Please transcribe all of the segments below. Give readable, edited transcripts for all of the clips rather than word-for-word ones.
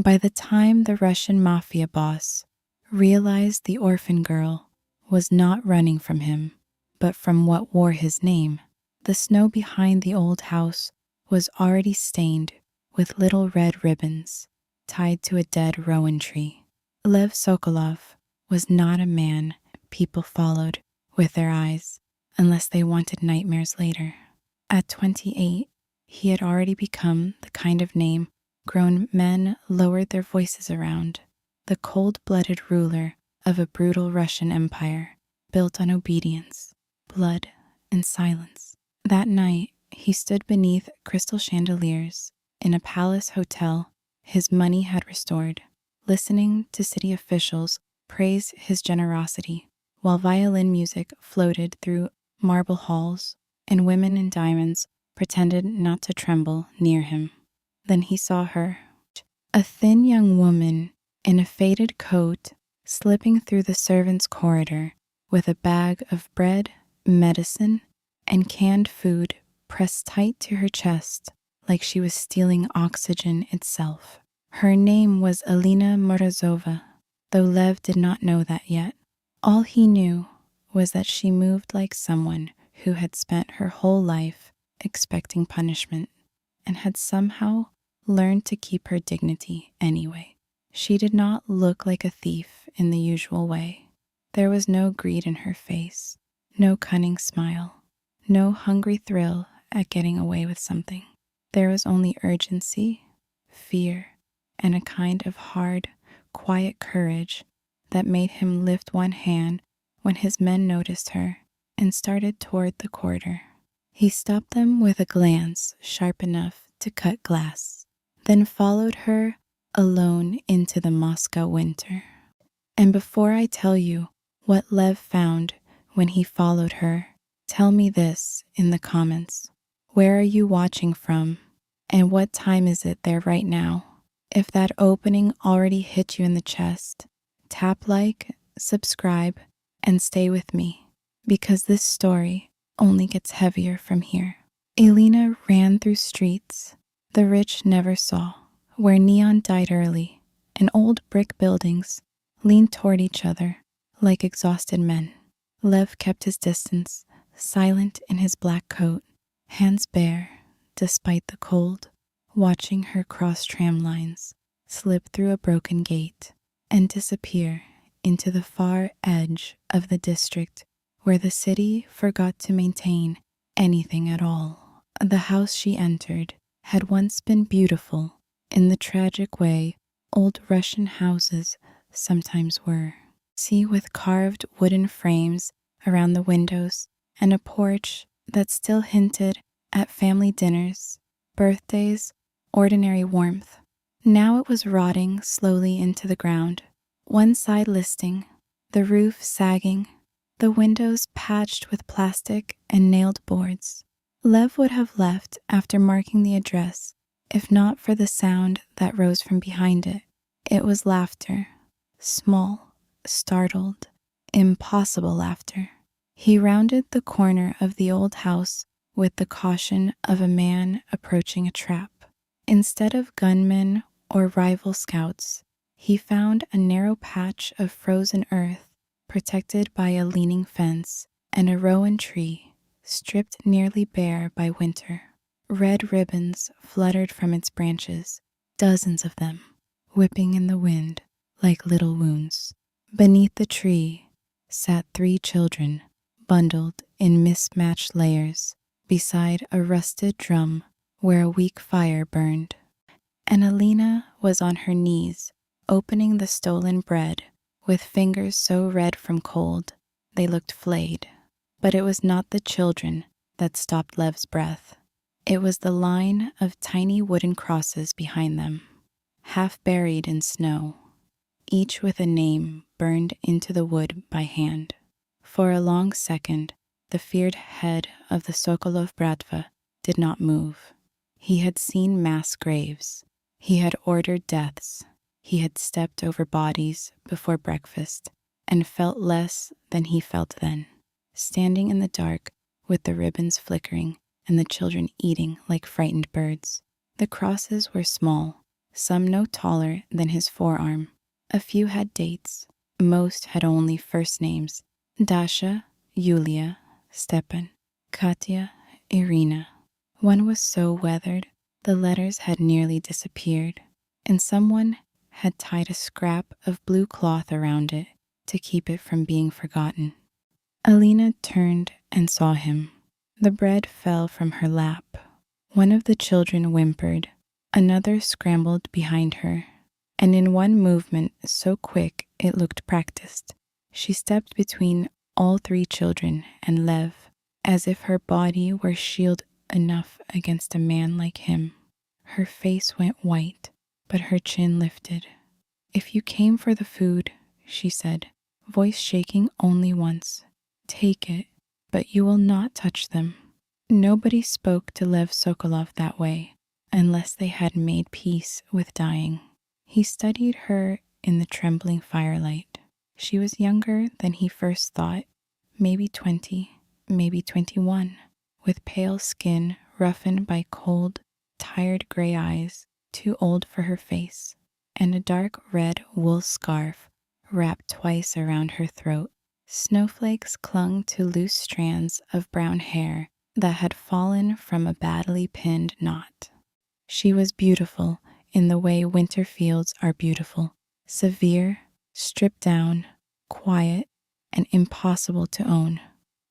By the time the Russian mafia boss realized the orphan girl was not running from him, but from what wore his name, the snow behind the old house was already stained with little red ribbons tied to a dead rowan tree. Lev Sokolov was not a man people followed with their eyes unless they wanted nightmares later. At 28, he had already become the kind of name grown men lowered their voices around, the cold-blooded ruler of a brutal Russian empire built on obedience, blood, and silence. That night, he stood beneath crystal chandeliers in a palace hotel his money had restored, listening to city officials praise his generosity, while violin music floated through marble halls and women in diamonds pretended not to tremble near him. Then he saw her, a thin young woman in a faded coat slipping through the servants' corridor with a bag of bread, medicine, and canned food pressed tight to her chest like she was stealing oxygen itself. Her name was Alina Morozova, though Lev did not know that yet. All he knew was that she moved like someone who had spent her whole life expecting punishment and had somehow learned to keep her dignity anyway. She did not look like a thief in the usual way. There was no greed in her face, no cunning smile, no hungry thrill at getting away with something. There was only urgency, fear, and a kind of hard, quiet courage that made him lift one hand when his men noticed her and started toward the corridor. He stopped them with a glance sharp enough to cut glass, then followed her alone into the Moscow winter. And before I tell you what Lev found when he followed her, tell me this in the comments. Where are you watching from? And what time is it there right now? If that opening already hit you in the chest, tap like, subscribe, and stay with me, because this story only gets heavier from here. Alina ran through streets the rich never saw, where neon died early and old brick buildings leaned toward each other like exhausted men. Lev kept his distance, silent in his black coat, hands bare despite the cold, watching her cross tram lines, slip through a broken gate, and disappear into the far edge of the district where the city forgot to maintain anything at all. The house she entered had once been beautiful in the tragic way old Russian houses sometimes were. See, with carved wooden frames around the windows and a porch that still hinted at family dinners, birthdays, ordinary warmth. Now it was rotting slowly into the ground, one side listing, the roof sagging, the windows patched with plastic and nailed boards. Lev would have left after marking the address, if not for the sound that rose from behind it. It was laughter, small, startled, impossible laughter. He rounded the corner of the old house with the caution of a man approaching a trap. Instead of gunmen or rival scouts, he found a narrow patch of frozen earth protected by a leaning fence and a rowan tree stripped nearly bare by winter. Red ribbons fluttered from its branches, dozens of them, whipping in the wind like little wounds. Beneath the tree sat 3 children, bundled in mismatched layers, beside a rusted drum where a weak fire burned. And Alina was on her knees, opening the stolen bread with fingers so red from cold they looked flayed. But it was not the children that stopped Lev's breath. It was the line of tiny wooden crosses behind them, half buried in snow, each with a name burned into the wood by hand. For a long second, the feared head of the Sokolov Bratva did not move. He had seen mass graves. He had ordered deaths. He had stepped over bodies before breakfast and felt less than he felt then, standing in the dark with the ribbons flickering and the children eating like frightened birds. The crosses were small, some no taller than his forearm. A few had dates, most had only first names: Dasha, Yulia, Stepan, Katya, Irina. One was so weathered, the letters had nearly disappeared, and someone had tied a scrap of blue cloth around it to keep it from being forgotten. Alina turned and saw him. The bread fell from her lap. One of the children whimpered, another scrambled behind her, and in one movement so quick it looked practiced, she stepped between all three children and Lev, as if her body were shield enough against a man like him. Her face went white, but her chin lifted. "If you came for the food," she said, voice shaking only once, "take it, but you will not touch them." Nobody spoke to Lev Sokolov that way, unless they had made peace with dying. He studied her in the trembling firelight. She was younger than he first thought, maybe 20, maybe 21, with pale skin roughened by cold, tired gray eyes, too old for her face, and a dark red wool scarf wrapped twice around her throat. Snowflakes clung to loose strands of brown hair that had fallen from a badly pinned knot. She was beautiful in the way winter fields are beautiful, severe, stripped down, quiet, and impossible to own.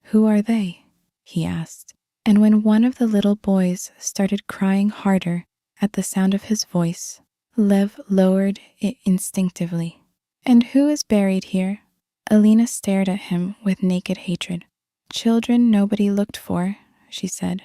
"Who are they?" he asked. And when one of the little boys started crying harder at the sound of his voice, Lev lowered it instinctively. "And who is buried here?" Alina stared at him with naked hatred. "Children nobody looked for," she said.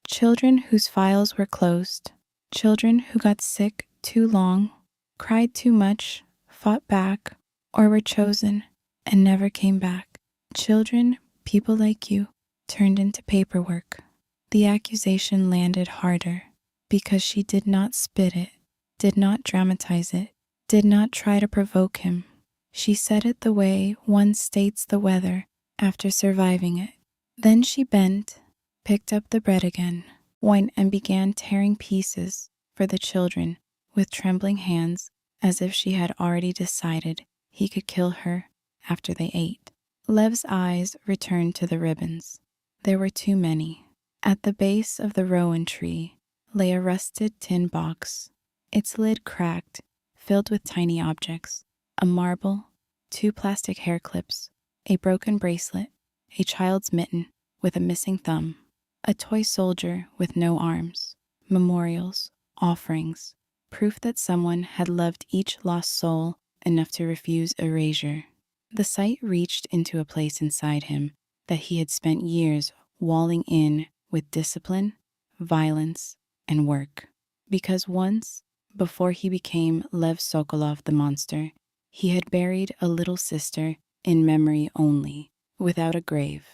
"Children whose files were closed. Children who got sick too long, cried too much, fought back, or were chosen and never came back. Children people like you turned into paperwork." The accusation landed harder because she did not spit it, did not dramatize it, did not try to provoke him. She said it the way one states the weather after surviving it. Then she bent, picked up the bread again, went and began tearing pieces for the children with trembling hands, as if she had already decided he could kill her after they ate. Lev's eyes returned to the ribbons. There were too many. At the base of the rowan tree lay a rusted tin box, its lid cracked, filled with tiny objects: a marble, 2 plastic hair clips, a broken bracelet, a child's mitten with a missing thumb, a toy soldier with no arms, memorials, offerings, proof that someone had loved each lost soul enough to refuse erasure. The sight reached into a place inside him that he had spent years walling in with discipline, violence, and work. Because once, before he became Lev Sokolov the monster, he had buried a little sister in memory only, without a grave,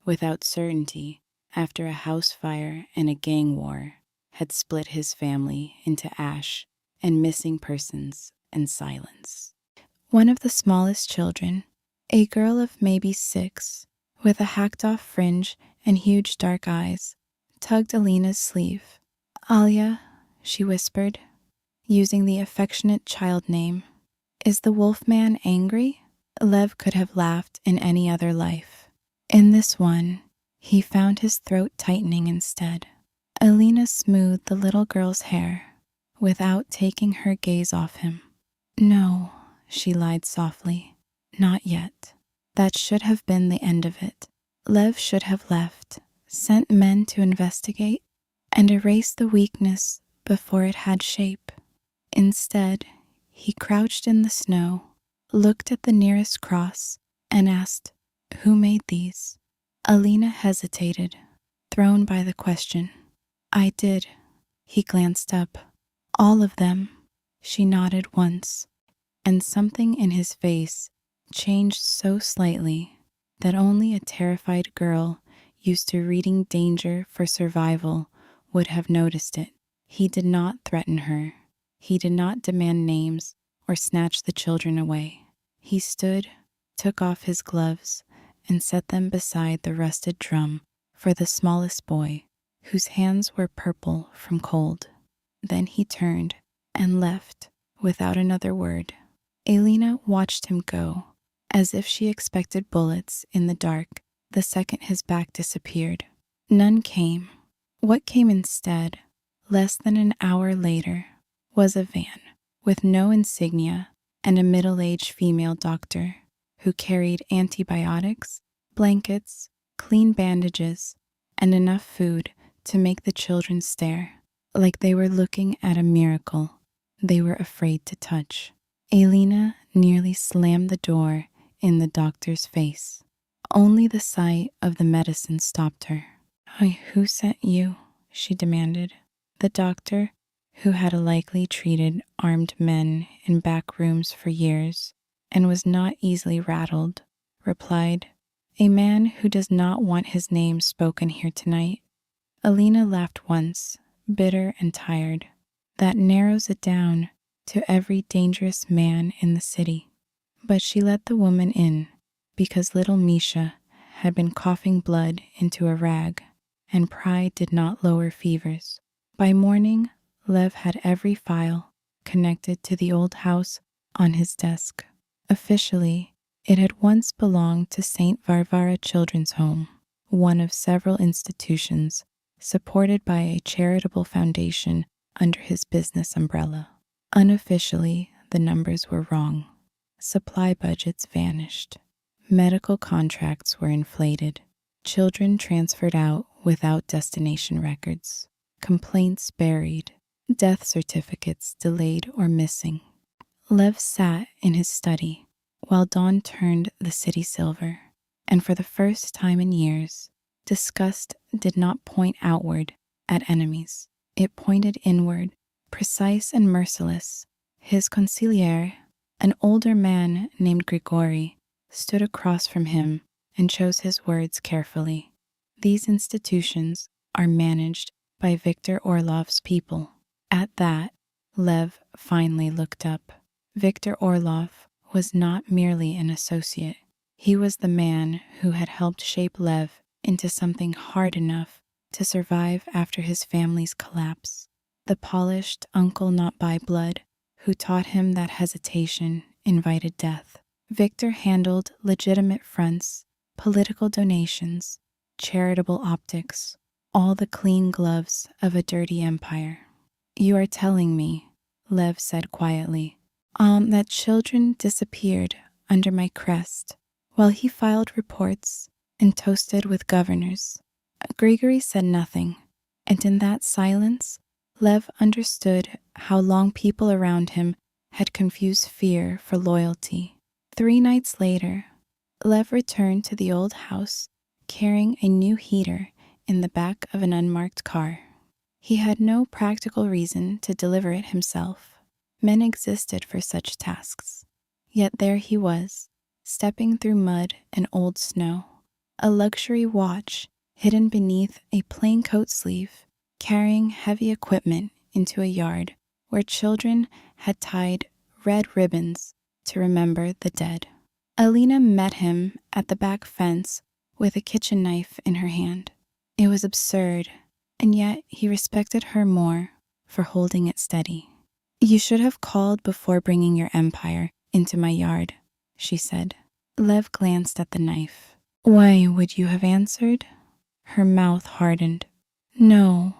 without certainty, after a house fire and a gang war had split his family into ash and missing persons and silence. One of the smallest children, a girl of maybe 6, with a hacked-off fringe and huge dark eyes, tugged Alina's sleeve. "Alia," she whispered, using the affectionate child name. "Is the wolfman angry?" Lev could have laughed in any other life. In this one, he found his throat tightening instead. Alina smoothed the little girl's hair without taking her gaze off him. "No," she lied softly, "not yet. That should have been the end of it. Lev should have left, sent men to investigate, and erase the weakness before it had shape. Instead, he crouched in the snow, looked at the nearest cross, and asked, 'Who made these?'" Alina hesitated, thrown by the question. "I did." He glanced up. "All of them." She nodded once, and something in his face changed so slightly that only a terrified girl used to reading danger for survival would have noticed it. He did not threaten her. He did not demand names or snatch the children away. He stood, took off his gloves, and set them beside the rusted drum for the smallest boy, whose hands were purple from cold. Then he turned and left without another word. Alina watched him go, as if she expected bullets in the dark the second his back disappeared. None came. What came instead, less than an hour later, was a van with no insignia and a middle-aged female doctor who carried antibiotics, blankets, clean bandages, and enough food to make the children stare, like they were looking at a miracle they were afraid to touch. Alina nearly slammed the door in the doctor's face. Only the sight of the medicine stopped her. Who sent you?" she demanded. The doctor, who had likely treated armed men in back rooms for years and was not easily rattled, replied, "A man who does not want his name spoken here tonight." Alina laughed once, bitter and tired. "That narrows it down to every dangerous man in the city." But she let the woman in because little Misha had been coughing blood into a rag, and pride did not lower fevers. By morning, Lev had every file connected to the old house on his desk. Officially, it had once belonged to St. Varvara Children's Home, one of several institutions supported by a charitable foundation under his business umbrella. Unofficially, the numbers were wrong. Supply budgets vanished. Medical contracts were inflated. Children transferred out without destination records. Complaints buried. Death certificates delayed or missing. Lev sat in his study while dawn turned the city silver, and for the first time in years, disgust did not point outward at enemies. It pointed inward, precise and merciless. His consigliere, an older man named Grigori, stood across from him and chose his words carefully. "These institutions are managed by Viktor Orlov's people." At that, Lev finally looked up. Viktor Orlov was not merely an associate. He was the man who had helped shape Lev into something hard enough to survive after his family's collapse. The polished uncle not by blood who taught him that hesitation invited death. Victor handled legitimate fronts, political donations, charitable optics, all the clean gloves of a dirty empire. "You are telling me," Lev said quietly, "that children disappeared under my crest while he filed reports and toasted with governors." Grigory said nothing, and in that silence, Lev understood how long people around him had confused fear for loyalty. 3 nights later, Lev returned to the old house carrying a new heater in the back of an unmarked car. He had no practical reason to deliver it himself. Men existed for such tasks. Yet there he was, stepping through mud and old snow, a luxury watch hidden beneath a plain coat sleeve, carrying heavy equipment into a yard where children had tied red ribbons to remember the dead. Alina met him at the back fence with a kitchen knife in her hand. It was absurd, and yet he respected her more for holding it steady. "You should have called before bringing your empire into my yard," she said. Lev glanced at the knife. "Why would you have answered?" Her mouth hardened. "No."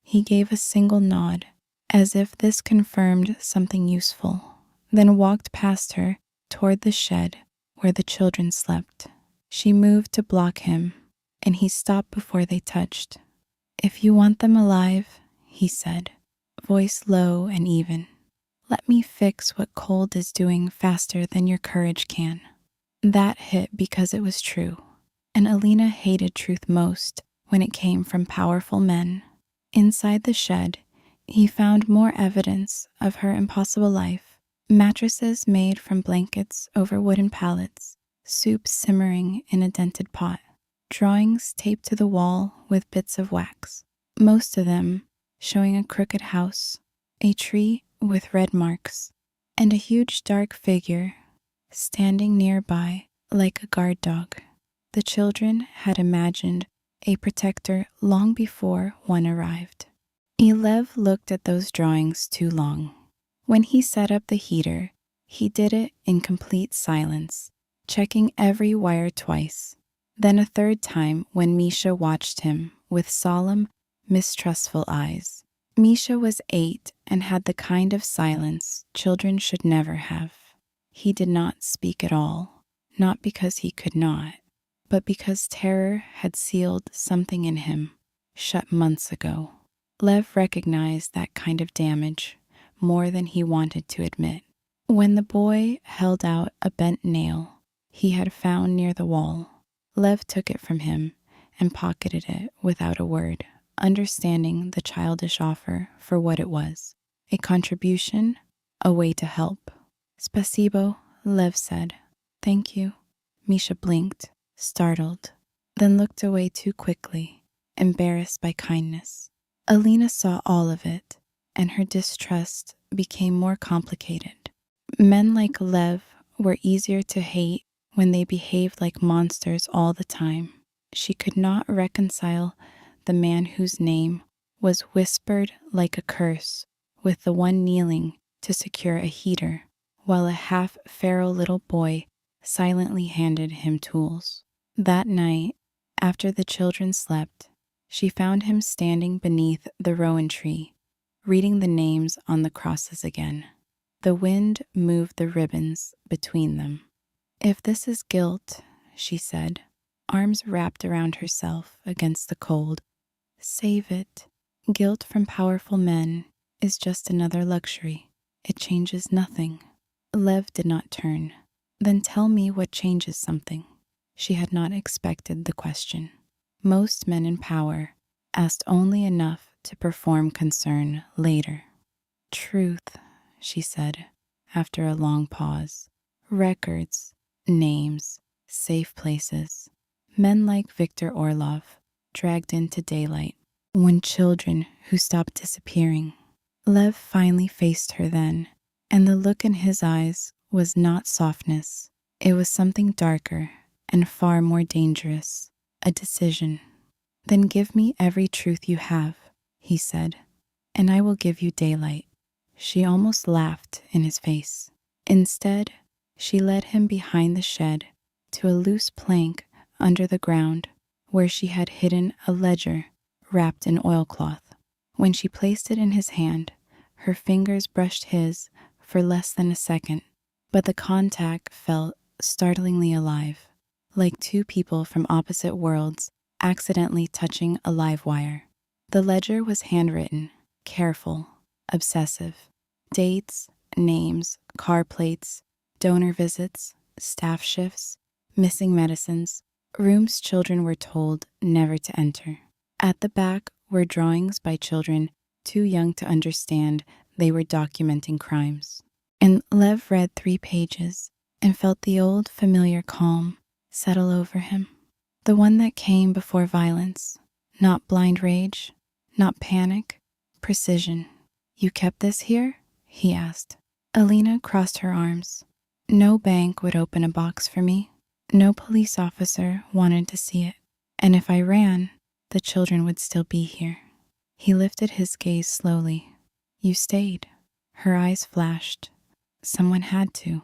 He gave a single nod, as if this confirmed something useful, then walked past her toward the shed where the children slept. She moved to block him, and he stopped before they touched. "If you want them alive," he said, voice low and even, "let me fix what cold is doing faster than your courage can." That hit because it was true, and Alina hated truth most when it came from powerful men. Inside the shed, he found more evidence of her impossible life: mattresses made from blankets over wooden pallets, soup simmering in a dented pot, drawings taped to the wall with bits of wax, most of them showing a crooked house, a tree with red marks, and a huge dark figure standing nearby like a guard dog. The children had imagined a protector long before one arrived. Lev looked at those drawings too long. When he set up the heater, he did it in complete silence, checking every wire twice. Then a third time when Misha watched him with solemn, mistrustful eyes. Misha was 8 and had the kind of silence children should never have. He did not speak at all, not because he could not, but because terror had sealed something in him, shut months ago. Lev recognized that kind of damage more than he wanted to admit. When the boy held out a bent nail he had found near the wall, Lev took it from him and pocketed it without a word, understanding the childish offer for what it was, a contribution, a way to help. Spasibo, Lev said. Thank you. Misha blinked, startled, then looked away too quickly, embarrassed by kindness. Alina saw all of it, and her distrust became more complicated. Men like Lev were easier to hate when they behaved like monsters all the time. She could not reconcile the man whose name was whispered like a curse with the one kneeling to secure a heater, while a half-feral little boy silently handed him tools. That night, after the children slept, she found him standing beneath the rowan tree, reading the names on the crosses again. The wind moved the ribbons between them. If this is guilt, she said, arms wrapped around herself against the cold, save it. Guilt from powerful men is just another luxury. It changes nothing. Lev did not turn. Then tell me what changes something. She had not expected the question. Most men in power asked only enough to perform concern later. Truth, she said, after a long pause. Records, names, safe places. Men like Victor Orlov, dragged into daylight. When children who stopped disappearing. Lev finally faced her then, and the look in his eyes was not softness. It was something darker and far more dangerous, a decision. Then give me every truth you have, he said, and I will give you daylight. She almost laughed in his face. Instead, she led him behind the shed to a loose plank under the ground where she had hidden a ledger wrapped in oilcloth. When she placed it in his hand, her fingers brushed his for less than a second, but the contact felt startlingly alive, like two people from opposite worlds accidentally touching a live wire. The ledger was handwritten, careful, obsessive. Dates, names, car plates, donor visits, staff shifts, missing medicines, rooms children were told never to enter. At the back were drawings by children too young to understand they were documenting crimes. And Lev read 3 pages and felt the old familiar calm settle over him. The one that came before violence, not blind rage, not panic, precision. You kept this here? He asked. Alina crossed her arms. No bank would open a box for me. No police officer wanted to see it. And if I ran, the children would still be here. He lifted his gaze slowly. You stayed. Her eyes flashed. Someone had to.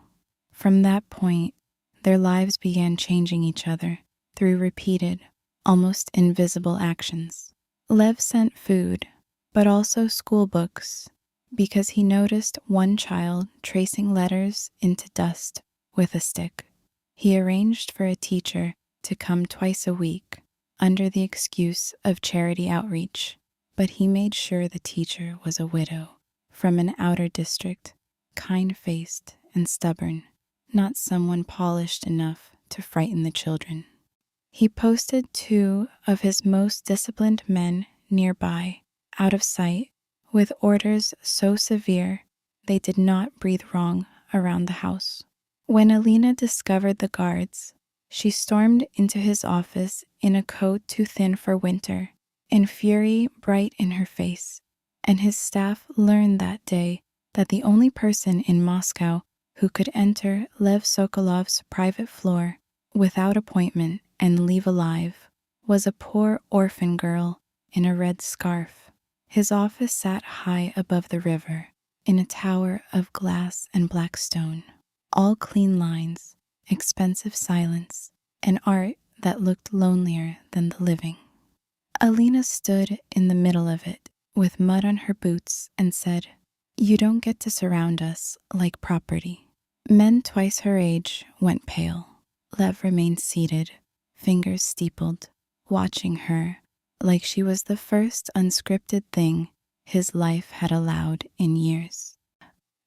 From that point, their lives began changing each other through repeated, almost invisible actions. Lev sent food, but also school books, because he noticed one child tracing letters into dust with a stick. He arranged for a teacher to come twice a week under the excuse of charity outreach, but he made sure the teacher was a widow from an outer district, kind-faced and stubborn, not someone polished enough to frighten the children. He posted 2 of his most disciplined men nearby, out of sight, with orders so severe they did not breathe wrong around the house. When Alina discovered the guards, she stormed into his office in a coat too thin for winter, in fury bright in her face, and his staff learned that day that the only person in Moscow who could enter Lev Sokolov's private floor without appointment and leave alive was a poor orphan girl in a red scarf. His office sat high above the river, in a tower of glass and black stone. All clean lines, expensive silence, and art that looked lonelier than the living. Alina stood in the middle of it with mud on her boots and said, "You don't get to surround us like property." Men twice her age went pale. Lev remained seated, fingers steepled, watching her like she was the first unscripted thing his life had allowed in years.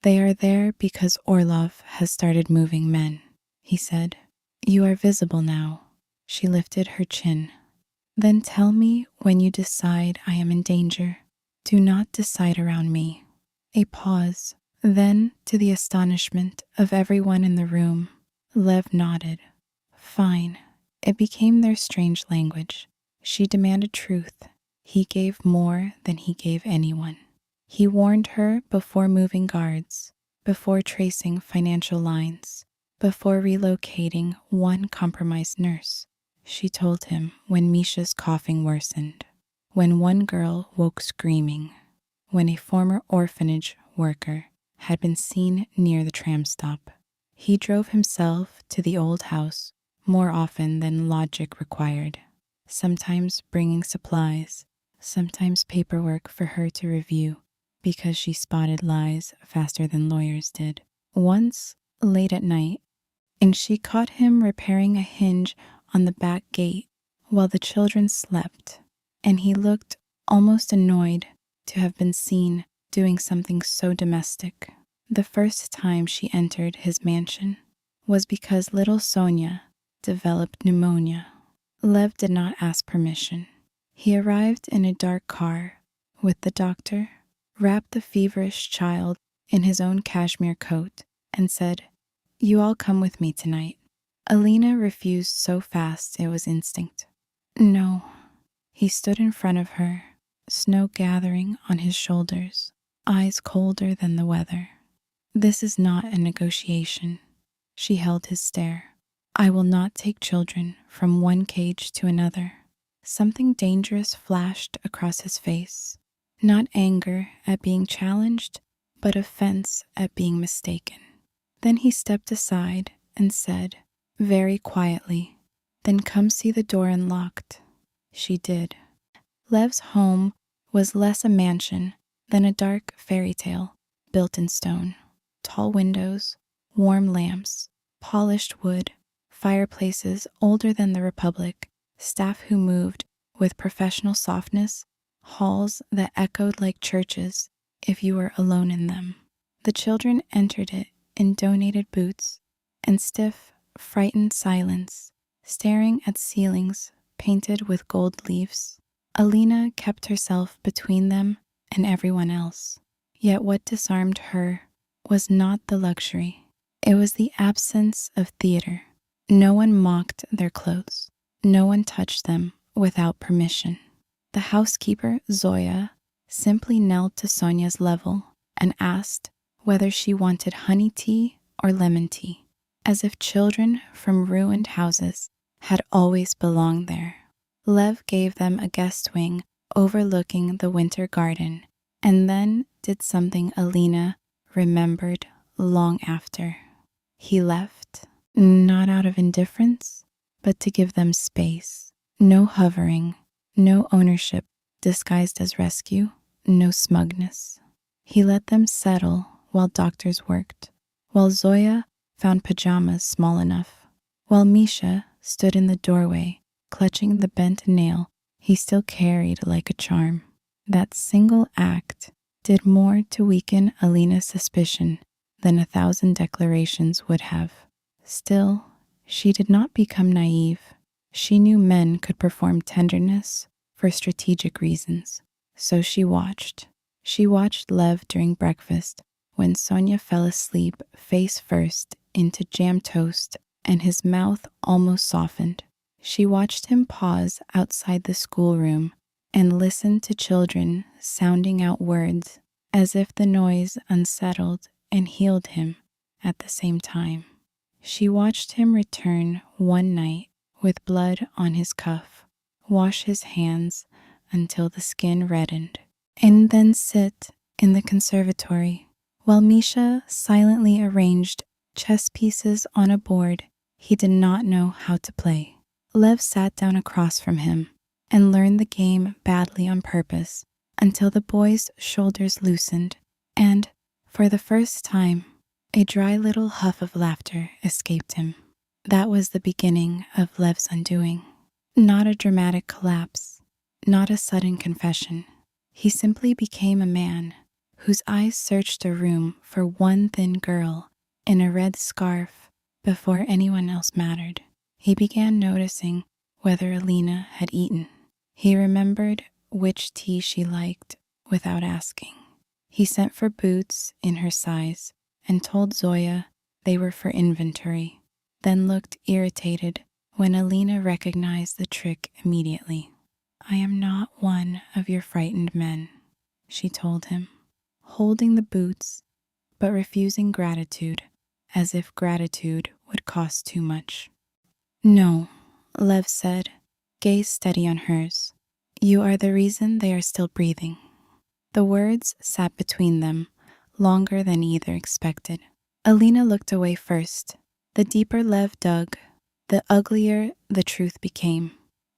"They are there because Orlov has started moving men," he said. "You are visible now." She lifted her chin. "Then tell me when you decide I am in danger. Do not decide around me." A pause. Then, to the astonishment of everyone in the room, Lev nodded. "Fine." It became their strange language. She demanded truth. He gave more than he gave anyone. He warned her before moving guards, before tracing financial lines, before relocating one compromised nurse. She told him when Misha's coughing worsened, when one girl woke screaming, when a former orphanage worker had been seen near the tram stop. He drove himself to the old house more often than logic required, sometimes bringing supplies, sometimes paperwork for her to review because she spotted lies faster than lawyers did. Once, late at night, and she caught him repairing a hinge on the back gate while the children slept, and he looked almost annoyed to have been seen doing something so domestic. The first time she entered his mansion was because little Sonia developed pneumonia. Lev did not ask permission. He arrived in a dark car with the doctor, wrapped the feverish child in his own cashmere coat, and said, "You all come with me tonight." Alina refused so fast it was instinct. "No." He stood in front of her, snow gathering on his shoulders, eyes colder than the weather. "This is not a negotiation." She held his stare. "I will not take children from one cage to another." Something dangerous flashed across his face. Not anger at being challenged, but offense at being mistaken. Then he stepped aside and said, very quietly, "Then come see the door unlocked." She did. Lev's home was less a mansion than a dark fairy tale built in stone. Tall windows, warm lamps, polished wood, fireplaces older than the Republic, staff who moved with professional softness, halls that echoed like churches if you were alone in them. The children entered it in donated boots and stiff, frightened silence, staring at ceilings painted with gold leaves. Alina kept herself between them and everyone else. Yet what disarmed her was not the luxury. It was the absence of theater. No one mocked their clothes. No one touched them without permission. The housekeeper, Zoya, simply knelt to Sonia's level and asked whether she wanted honey tea or lemon tea, as if children from ruined houses had always belonged there. Lev gave them a guest wing overlooking the winter garden, and then did something Alina remembered long after. He left, not out of indifference, but to give them space. No hovering, no ownership disguised as rescue, no smugness. He let them settle while doctors worked, while Zoya found pajamas small enough, while Misha stood in the doorway clutching the bent nail he still carried like a charm. That single act did more to weaken Alina's suspicion than 1,000 declarations would have. Still, she did not become naive. She knew men could perform tenderness for strategic reasons. So she watched. She watched Lev during breakfast when Sonia fell asleep face first into jam toast and his mouth almost softened. She watched him pause outside the schoolroom and listen to children sounding out words as if the noise unsettled and healed him at the same time. She watched him return one night with blood on his cuff, wash his hands until the skin reddened, and then sit in the conservatory While Misha silently arranged chess pieces on a board he did not know how to play. Lev sat down across from him and learned the game badly on purpose until the boy's shoulders loosened and, for the first time, a dry little huff of laughter escaped him. That was the beginning of Lev's undoing. Not a dramatic collapse, not a sudden confession. He simply became a man whose eyes searched a room for one thin girl in a red scarf before anyone else mattered. He began noticing whether Alina had eaten. He remembered which tea she liked without asking. He sent for boots in her size and told Zoya they were for inventory, then looked irritated when Alina recognized the trick immediately. "I am not one of your frightened men," she told him, holding the boots but refusing gratitude as if gratitude would cost too much. "No," Lev said, gaze steady on hers. "You are the reason they are still breathing." The words sat between them longer than either expected. Alina looked away first. The deeper Lev dug, the uglier the truth became.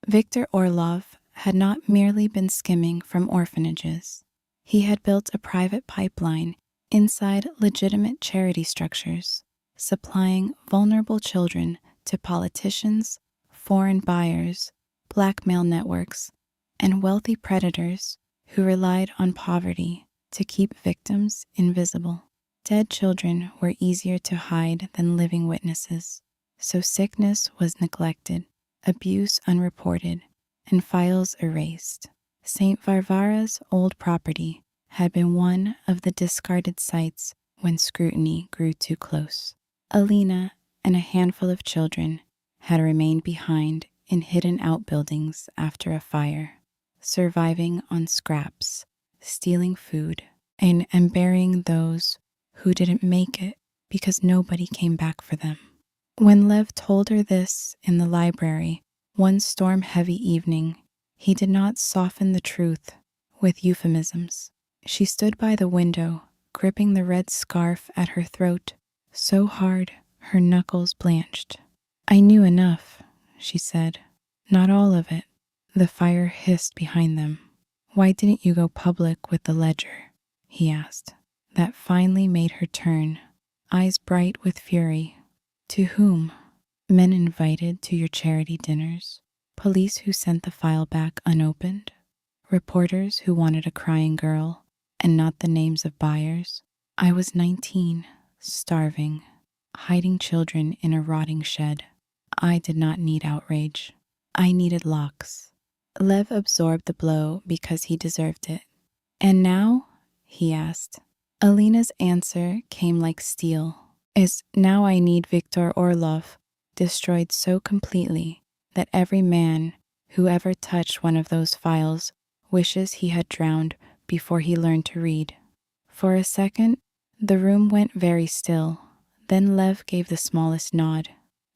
Viktor Orlov had not merely been skimming from orphanages. He had built a private pipeline inside legitimate charity structures, supplying vulnerable children to politicians, foreign buyers, blackmail networks, and wealthy predators who relied on poverty to keep victims invisible. Dead children were easier to hide than living witnesses, so sickness was neglected, abuse unreported, and files erased. St. Varvara's old property had been one of the discarded sites when scrutiny grew too close. Alina and a handful of children had remained behind in hidden outbuildings after a fire, surviving on scraps, stealing food, and burying those who didn't make it because nobody came back for them. When Lev told her this in the library one storm-heavy evening, he did not soften the truth with euphemisms. She stood by the window, gripping the red scarf at her throat so hard her knuckles blanched. "I knew enough," she said. "Not all of it." The fire hissed behind them. "Why didn't you go public with the ledger?" he asked. That finally made her turn, eyes bright with fury. "To whom? Men invited to your charity dinners? Police who sent the file back unopened? Reporters who wanted a crying girl and not the names of buyers? I was 19, starving, hiding children in a rotting shed. I did not need outrage. I needed locks." Lev absorbed the blow because he deserved it. "And now?" he asked. Alina's answer came like steel. Now I need Viktor Orlov destroyed so completely that every man who ever touched one of those files wishes he had drowned before he learned to read." For a second, the room went very still. Then Lev gave the smallest nod.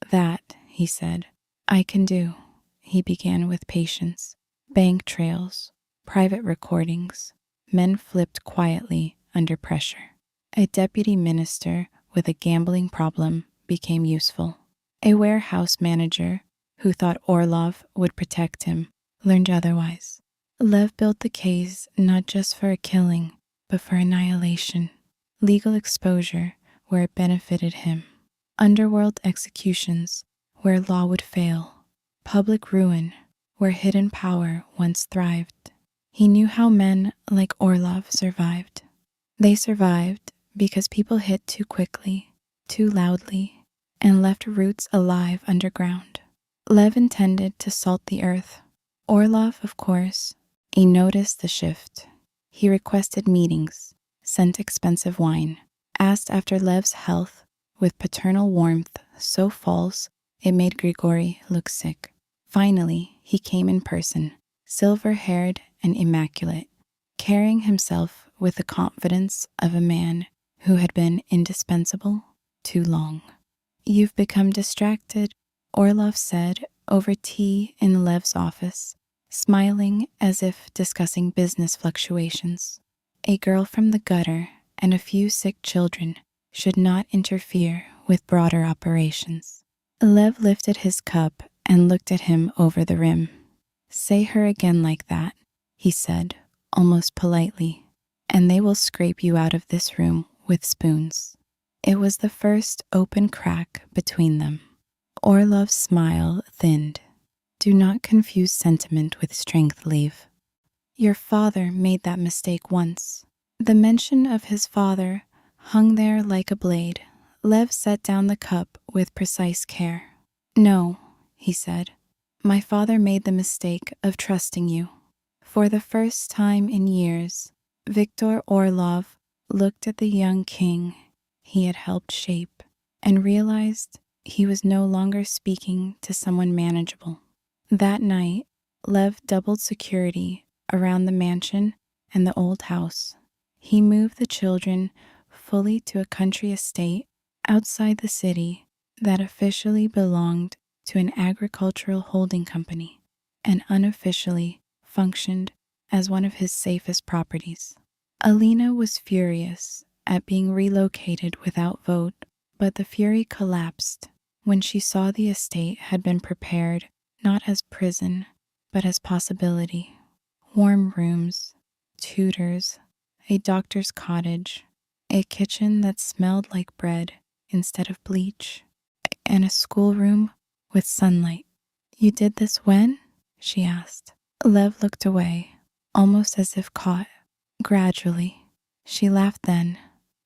"That," he said, "I can do." He began with patience. Bank trails, private recordings, men flipped quietly under pressure. A deputy minister with a gambling problem became useful. A warehouse manager who thought Orlov would protect him learned otherwise. Lev built the case not just for a killing, but for annihilation. Legal exposure where it benefited him. Underworld executions where law would fail. Public ruin where hidden power once thrived. He knew how men like Orlov survived. They survived because people hit too quickly, too loudly, and left roots alive underground. Lev intended to salt the earth. Orlov, of course, he noticed the shift. He requested meetings, sent expensive wine, asked after Lev's health with paternal warmth so false it made Grigori look sick. Finally, he came in person, silver-haired and immaculate, carrying himself with the confidence of a man who had been indispensable too long. "You've become distracted," Orlov said over tea in Lev's office, smiling as if discussing business fluctuations. "A girl from the gutter and a few sick children should not interfere with broader operations. Lev lifted his cup and looked at him over the rim. "Say her again like that," he said, almost politely, "and they will scrape you out of this room with spoons." It was the first open crack between them. Orlov's smile thinned. "Do not confuse sentiment with strength, Lev. Your father made that mistake once." The mention of his father hung there like a blade. Lev set down the cup with precise care. "No," he said, "my father made the mistake of trusting you." For the first time in years, Viktor Orlov looked at the young king he had helped shape and realized he was no longer speaking to someone manageable. That night, Lev doubled security around the mansion and the old house. He moved the children fully to a country estate outside the city that officially belonged to an agricultural holding company and unofficially functioned as one of his safest properties. Alina was furious at being relocated without vote, but the fury collapsed when she saw the estate had been prepared not as prison, but as possibility. Warm rooms, tutors, a doctor's cottage, a kitchen that smelled like bread instead of bleach, and a schoolroom with sunlight. "You did this when?" she asked. Lev looked away, almost as if caught. "Gradually." She laughed then,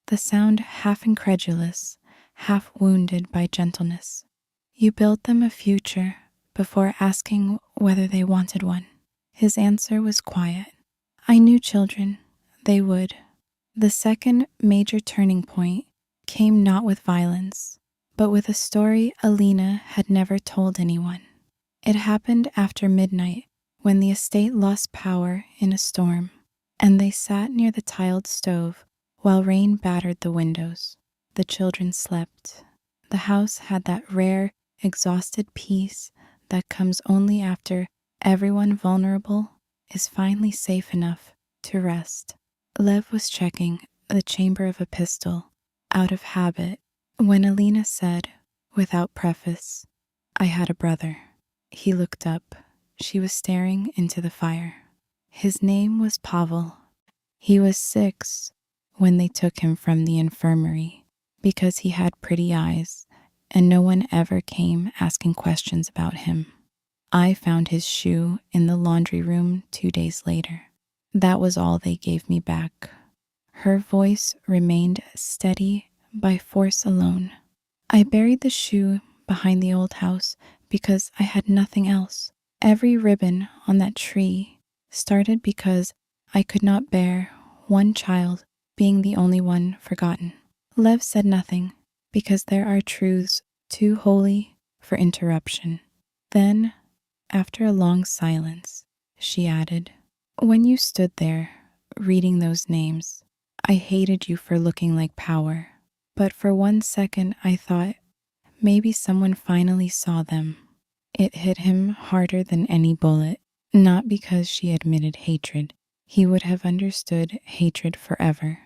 the sound half incredulous, half wounded by gentleness. "You built them a future before asking whether they wanted one." His answer was quiet. "I knew children. They would." The second major turning point came not with violence, but with a story Alina had never told anyone. It happened after midnight, when the estate lost power in a storm, and they sat near the tiled stove while rain battered the windows. The children slept. The house had that rare, exhausted peace that comes only after everyone vulnerable is finally safe enough to rest. Lev was checking the chamber of a pistol, out of habit, when Alina said, without preface, "I had a brother." He looked up. She was staring into the fire. His name was Pavel. He was 6 when they took him from the infirmary because he had pretty eyes, and no one ever came asking questions about him. I found his shoe in the laundry room 2 days later. That was all they gave me back. Her voice remained steady by force alone. "I buried the shoe behind the old house because I had nothing else. Every ribbon on that tree started because I could not bear one child being the only one forgotten." Lev said nothing because there are truths too holy for interruption. Then, after a long silence, she added, "When you stood there, reading those names, I hated you for looking like power. But for 1 second I thought maybe someone finally saw them." It hit him harder than any bullet, not because she admitted hatred. He would have understood hatred forever.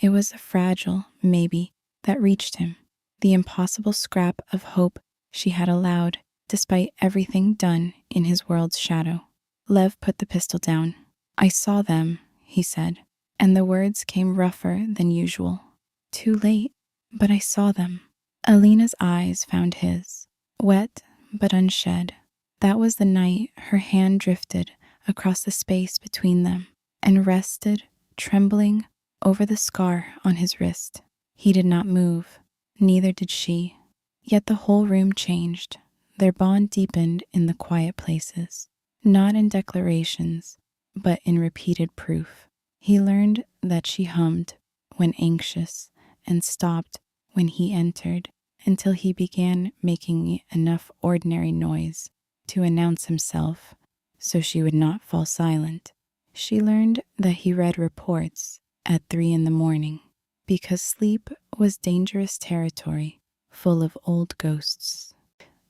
It was a fragile maybe that reached him, the impossible scrap of hope she had allowed despite everything done in his world's shadow. Lev put the pistol down. "I saw them," he said, and the words came rougher than usual. "Too late, but I saw them." Alina's eyes found his, wet but unshed. That was the night her hand drifted across the space between them and rested, trembling, over the scar on his wrist. He did not move, neither did she. Yet the whole room changed. Their bond deepened in the quiet places, not in declarations, but in repeated proof. He learned that she hummed when anxious and stopped when he entered until he began making enough ordinary noise to announce himself so she would not fall silent. She learned that he read reports at 3 in the morning because sleep was dangerous territory full of old ghosts.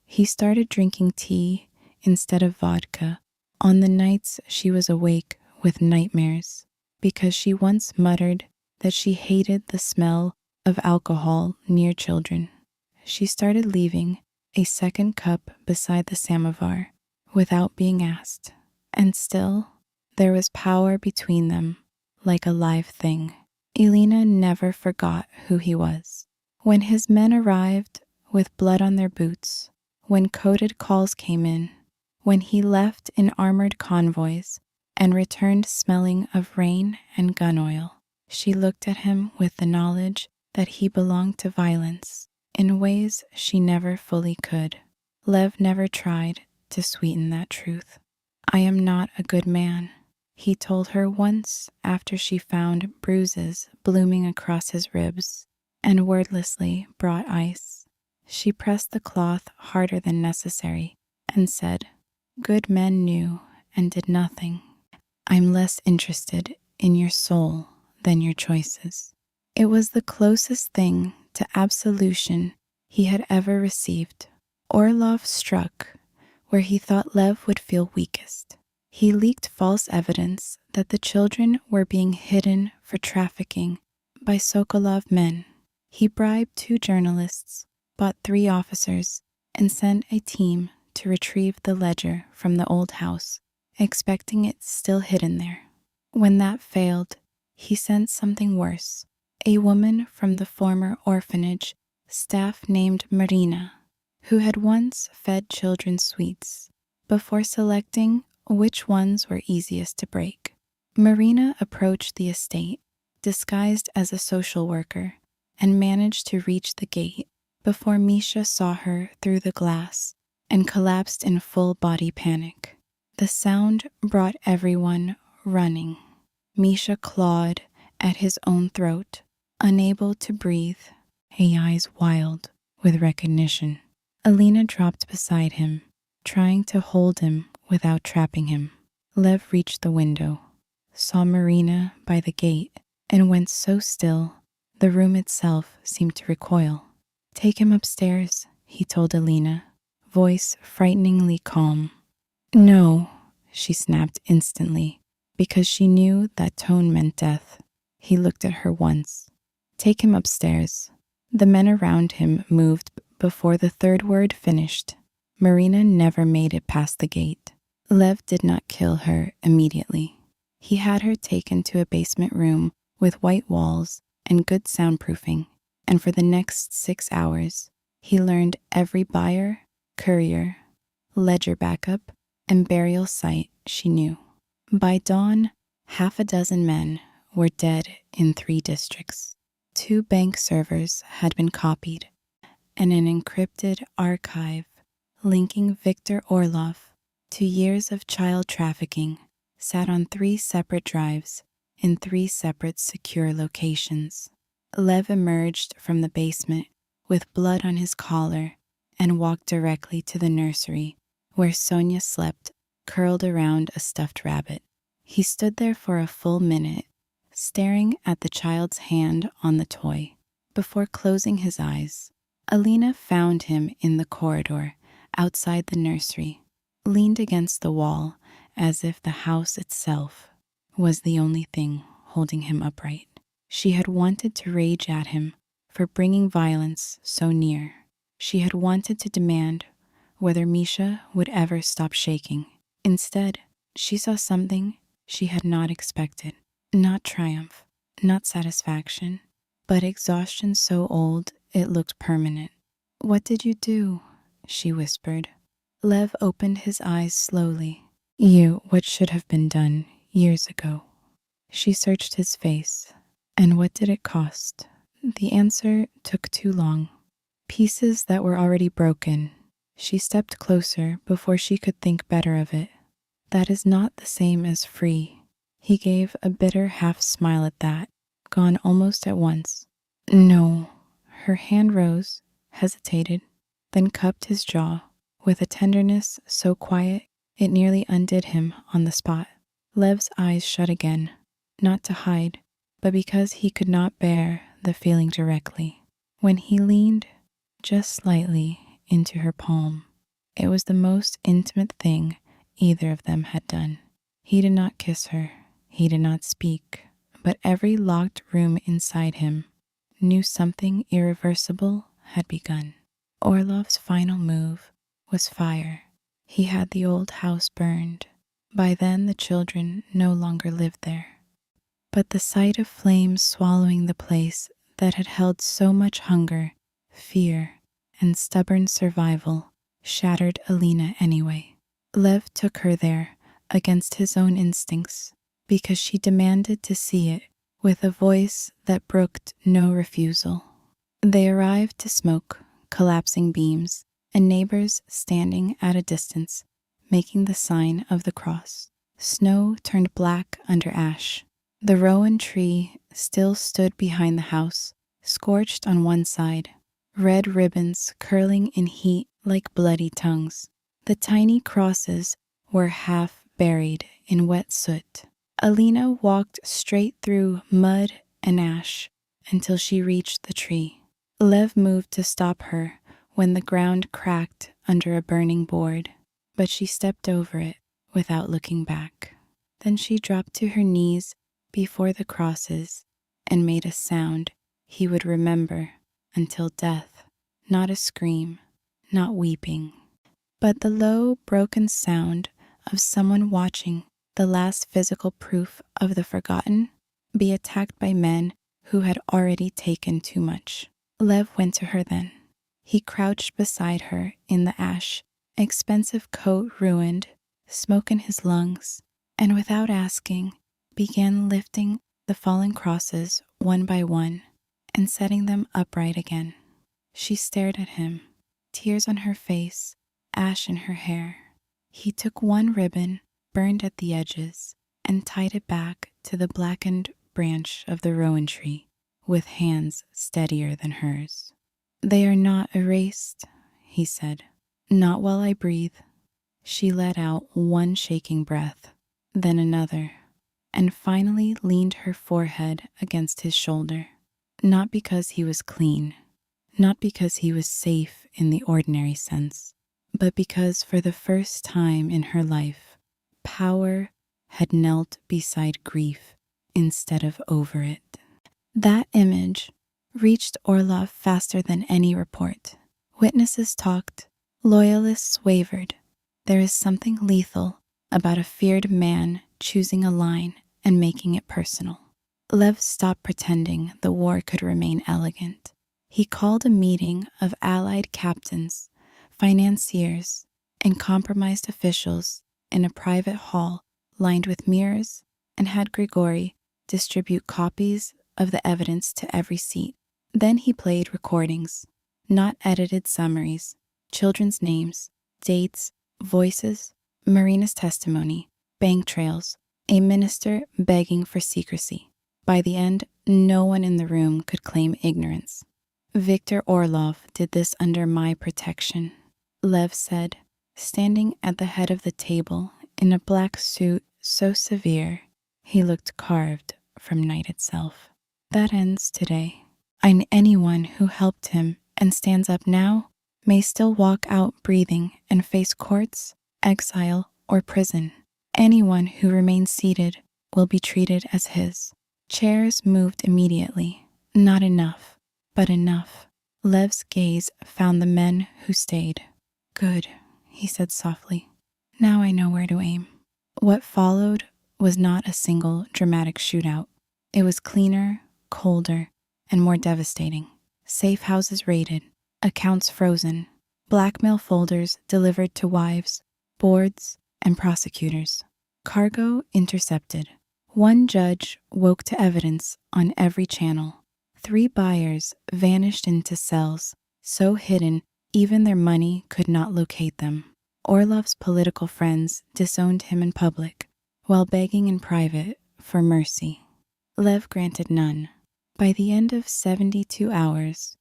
He started drinking tea instead of vodka on the nights she was awake with nightmares because she once muttered that she hated the smell of alcohol near children. She started leaving a second cup beside the samovar without being asked, and still there was power between them like a live thing. Alina never forgot who he was. When his men arrived with blood on their boots, when coded calls came in, when he left in armored convoys and returned smelling of rain and gun oil, she looked at him with the knowledge that he belonged to violence in ways she never fully could. Lev never tried to sweeten that truth. "I am not a good man," he told her once after she found bruises blooming across his ribs and wordlessly brought ice. She pressed the cloth harder than necessary and said, "Good men knew and did nothing. I'm less interested in your soul than your choices." It was the closest thing to absolution he had ever received. Orlov struck where he thought Lev would feel weakest. He leaked false evidence that the children were being hidden for trafficking by Sokolov men. He bribed 2 journalists, bought 3 officers, and sent a team to retrieve the ledger from the old house, expecting it still hidden there. When that failed, he sent something worse. A woman from the former orphanage staff named Marina, who had once fed children sweets, before selecting which ones were easiest to break. Marina approached the estate, disguised as a social worker, and managed to reach the gate before Misha saw her through the glass and collapsed in full-body panic. The sound brought everyone running. Misha clawed at his own throat, unable to breathe, her eyes wild with recognition. Alina dropped beside him, trying to hold him without trapping him. Lev reached the window, saw Marina by the gate, and went so still the room itself seemed to recoil. "Take him upstairs," he told Alina, voice frighteningly calm. "No," she snapped instantly, because she knew that tone meant death. He looked at her once. "Take him upstairs." The men around him moved before the third word finished. Marina never made it past the gate. Lev did not kill her immediately. He had her taken to a basement room with white walls and good soundproofing, and for the next 6 hours, he learned every buyer, courier, ledger backup, and burial site she knew. By dawn, 6 men were dead in 3 districts. 2 bank servers had been copied, and an encrypted archive linking Viktor Orlov to years of child trafficking sat on 3 separate drives in 3 separate secure locations. Lev emerged from the basement with blood on his collar and walked directly to the nursery where Sonia slept, curled around a stuffed rabbit. He stood there for a full minute, staring at the child's hand on the toy, before closing his eyes. Alina found him in the corridor outside the nursery, leaned against the wall as if the house itself was the only thing holding him upright. She had wanted to rage at him for bringing violence so near. She had wanted to demand whether Misha would ever stop shaking. Instead, she saw something she had not expected. Not triumph, not satisfaction, but exhaustion so old it looked permanent. "What did you do?" she whispered. Lev opened his eyes slowly. What should have been done years ago." She searched his face. "And what did it cost?" The answer took too long. "Pieces that were already broken." She stepped closer before she could think better of it. "That is not the same as free." He gave a bitter half smile at that, gone almost at once. "No." Her hand rose, hesitated, then cupped his jaw with a tenderness so quiet it nearly undid him on the spot. Lev's eyes shut again, not to hide, but because he could not bear the feeling directly. When he leaned just slightly into her palm, it was the most intimate thing either of them had done. He did not kiss her. He did not speak, but every locked room inside him knew something irreversible had begun. Orlov's final move was fire. He had the old house burned. By then, the children no longer lived there. But the sight of flames swallowing the place that had held so much hunger, fear, and stubborn survival shattered Alina anyway. Lev took her there against his own instincts because she demanded to see it with a voice that brooked no refusal. They arrived to smoke, collapsing beams, and neighbors standing at a distance, making the sign of the cross. Snow turned black under ash. The rowan tree still stood behind the house, scorched on one side, red ribbons curling in heat like bloody tongues. The tiny crosses were half buried in wet soot. Alina walked straight through mud and ash until she reached the tree. Lev moved to stop her when the ground cracked under a burning board, but she stepped over it without looking back. Then she dropped to her knees before the crosses and made a sound he would remember until death. Not a scream, not weeping, but the low, broken sound of someone watching the last physical proof of the forgotten be attacked by men who had already taken too much. Lev went to her then. He crouched beside her in the ash, expensive coat ruined, smoke in his lungs, and without asking, began lifting the fallen crosses one by one and setting them upright again. She stared at him, tears on her face, ash in her hair. He took one ribbon, burned at the edges, and tied it back to the blackened branch of the rowan tree with hands steadier than hers. "They are not erased," he said. "Not while I breathe." She let out one shaking breath, then another, and finally leaned her forehead against his shoulder. Not because he was clean, not because he was safe in the ordinary sense, but because for the first time in her life, power had knelt beside grief instead of over it. That image reached Orlov faster than any report. Witnesses talked, loyalists wavered. There is something lethal about a feared man choosing a line and making it personal. Lev stopped pretending the war could remain elegant. He called a meeting of allied captains, financiers, and compromised officials in a private hall lined with mirrors and had Grigori distribute copies of the evidence to every seat. Then he played recordings, not edited summaries, children's names, dates, voices, Marina's testimony, bank trails, a minister begging for secrecy. By the end, no one in the room could claim ignorance. "Viktor Orlov did this under my protection," Lev said, standing at the head of the table in a black suit so severe he looked carved from night itself. "That ends today. And anyone who helped him and stands up now may still walk out breathing and face courts, exile, or prison. Anyone who remains seated will be treated as his." Chairs moved immediately. Not enough, but enough. Lev's gaze found the men who stayed. "Good," he said softly. "Now I know where to aim." What followed was not a single dramatic shootout. It was cleaner, colder, and more devastating. Safe houses raided, accounts frozen, blackmail folders delivered to wives, boards, and prosecutors. Cargo intercepted. One judge woke to evidence on every channel. 3 buyers vanished into cells, so hidden even their money could not locate them. Orlov's political friends disowned him in public, while begging in private for mercy. Lev granted none. By the end of 72 hours,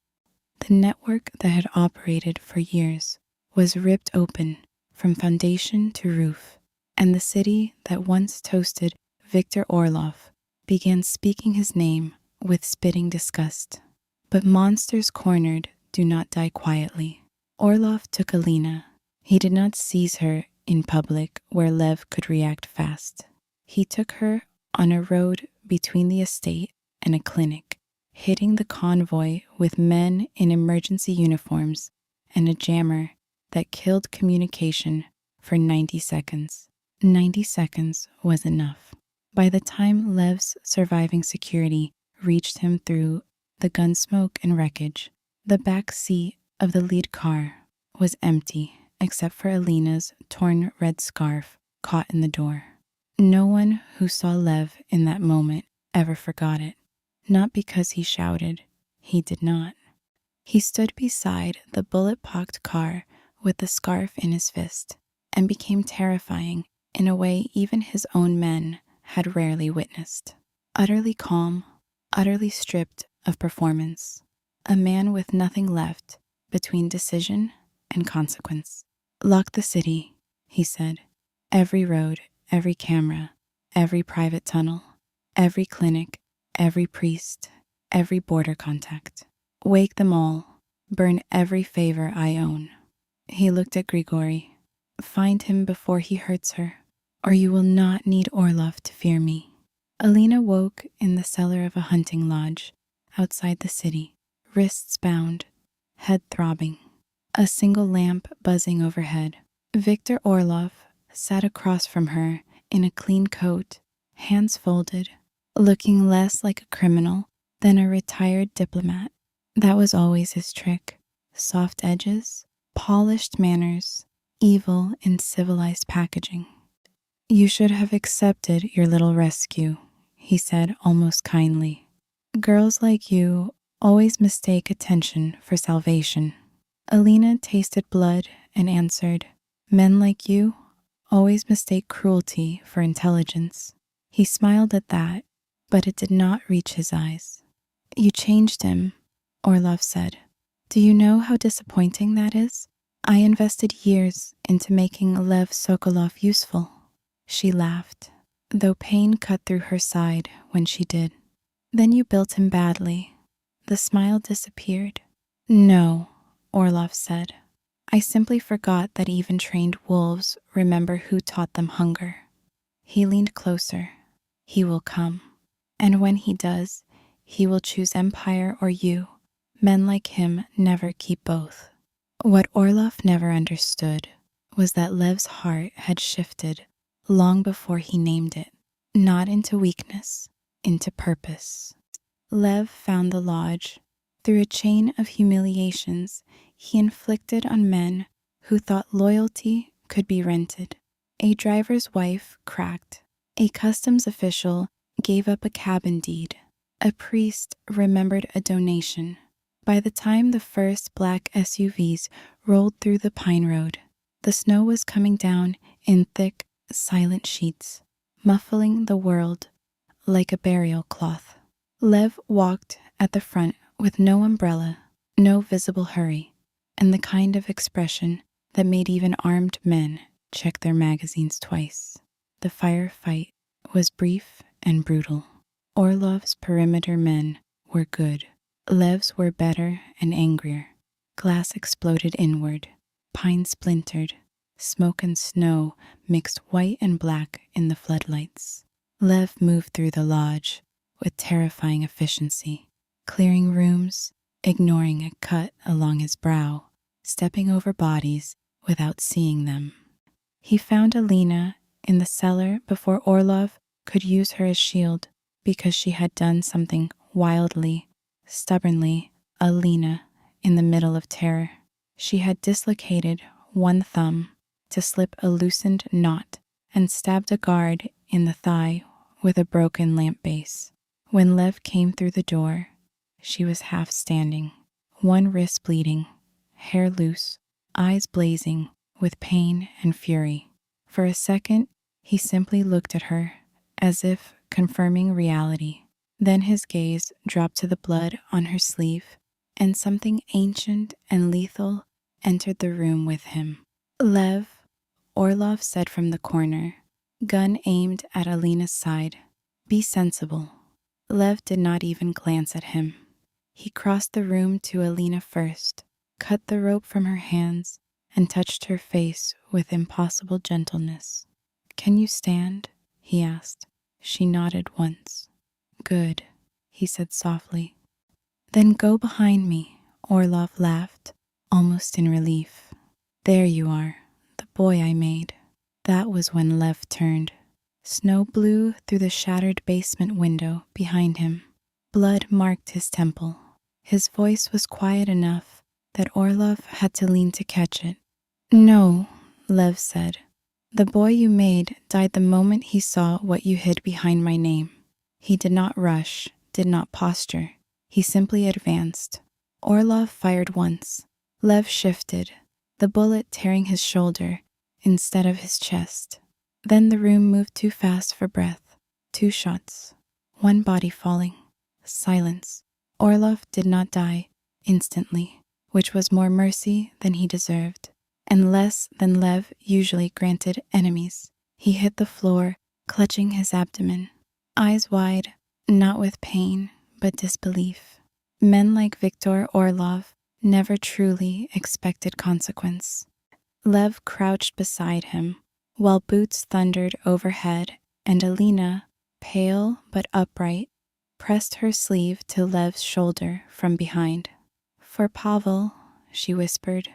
the network that had operated for years was ripped open from foundation to roof, and the city that once toasted Viktor Orlov began speaking his name with spitting disgust. But monsters cornered do not die quietly. Orlov took Alina. He did not seize her in public where Lev could react fast. He took her on a road between the estate and a clinic, hitting the convoy with men in emergency uniforms and a jammer that killed communication for 90 seconds. 90 seconds was enough. By the time Lev's surviving security reached him through the gun smoke and wreckage, the back seat of the lead car was empty except for Alina's torn red scarf caught in the door. No one who saw Lev in that moment ever forgot it. Not because he shouted. He did not. He stood beside the bullet-pocked car with the scarf in his fist and became terrifying in a way even his own men had rarely witnessed. Utterly calm, utterly stripped of performance. A man with nothing left between decision and consequence. Lock the city, he said. Every road, every camera, every private tunnel, every clinic, every priest, every border contact. Wake them all. Burn every favor I own. He looked at Grigori. Find him before he hurts her, or you will not need Orlov to fear me. Alina woke in the cellar of a hunting lodge outside the city, wrists bound, head throbbing, a single lamp buzzing overhead. Viktor Orlov sat across from her in a clean coat, hands folded, looking less like a criminal than a retired diplomat. That was always his trick. Soft edges, polished manners, evil in civilized packaging. You should have accepted your little rescue, he said almost kindly. Girls like you always mistake attention for salvation. Alina tasted blood and answered, men like you always mistake cruelty for intelligence. He smiled at that, but it did not reach his eyes. You changed him, Orlov said. Do you know how disappointing that is? I invested years into making Lev Sokolov useful. She laughed, though pain cut through her side when she did. Then you built him badly. The smile disappeared. No, Orlov said. I simply forgot that even trained wolves remember who taught them hunger. He leaned closer. He will come. And when he does, he will choose empire or you. Men like him never keep both. What Orlov never understood was that Lev's heart had shifted long before he named it, not into weakness, into purpose. Lev found the lodge. Through a chain of humiliations he inflicted on men who thought loyalty could be rented. A driver's wife cracked. A customs official gave up a cabin deed. A priest remembered a donation. By the time the first black SUVs rolled through the pine road, the snow was coming down in thick, silent sheets, muffling the world like a burial cloth. Lev walked at the front with no umbrella, no visible hurry, and the kind of expression that made even armed men check their magazines twice. The firefight was brief and brutal. Orlov's perimeter men were good. Lev's were better and angrier. Glass exploded inward. Pine splintered. Smoke and snow mixed white and black in the floodlights. Lev moved through the lodge with terrifying efficiency, clearing rooms, ignoring a cut along his brow, stepping over bodies without seeing them. He found Alina in the cellar before Orlov could use her as shield because she had done something wildly, stubbornly Alina in the middle of terror. She had dislocated one thumb to slip a loosened knot and stabbed a guard in the thigh with a broken lamp base. When Lev came through the door, she was half standing, one wrist bleeding, hair loose, eyes blazing with pain and fury. For a second, he simply looked at her as if confirming reality. Then his gaze dropped to the blood on her sleeve, and something ancient and lethal entered the room with him. Lev, Orlov said from the corner, gun aimed at Alina's side. Be sensible. Lev did not even glance at him. He crossed the room to Alina first, cut the rope from her hands, and touched her face with impossible gentleness. Can you stand? He asked. She nodded once. Good, he said softly. Then go behind me, Orlov laughed, almost in relief. There you are, the boy I made. That was when Lev turned. Snow blew through the shattered basement window behind him. Blood marked his temple. His voice was quiet enough that Orlov had to lean to catch it. No, Lev said. The boy you made died the moment he saw what you hid behind my name. He did not rush, did not posture. He simply advanced. Orlov fired once. Lev shifted, the bullet tearing his shoulder instead of his chest. Then the room moved too fast for breath. 2 shots. One body falling. Silence. Orlov did not die instantly, which was more mercy than he deserved, and less than Lev usually granted enemies. He hit the floor, clutching his abdomen, eyes wide, not with pain, but disbelief. Men like Viktor Orlov never truly expected consequence. Lev crouched beside him, while boots thundered overhead, and Alina, pale but upright, pressed her sleeve to Lev's shoulder from behind. For Pavel, she whispered.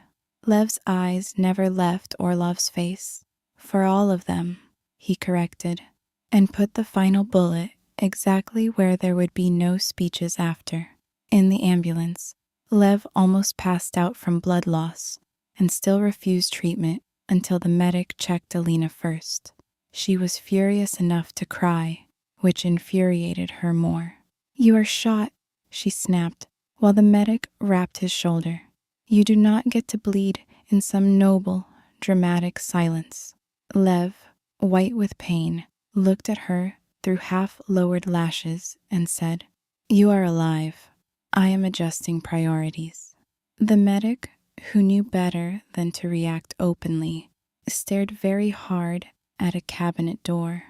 Lev's eyes never left Orlov's face. For all of them, he corrected, and put the final bullet exactly where there would be no speeches after. In the ambulance, Lev almost passed out from blood loss and still refused treatment until the medic checked Alina first. She was furious enough to cry, which infuriated her more. You are shot, she snapped, while the medic wrapped his shoulder. You do not get to bleed in some noble, dramatic silence. Lev, white with pain, looked at her through half-lowered lashes and said, You are alive. I am adjusting priorities. The medic, who knew better than to react openly, stared very hard at a cabinet door.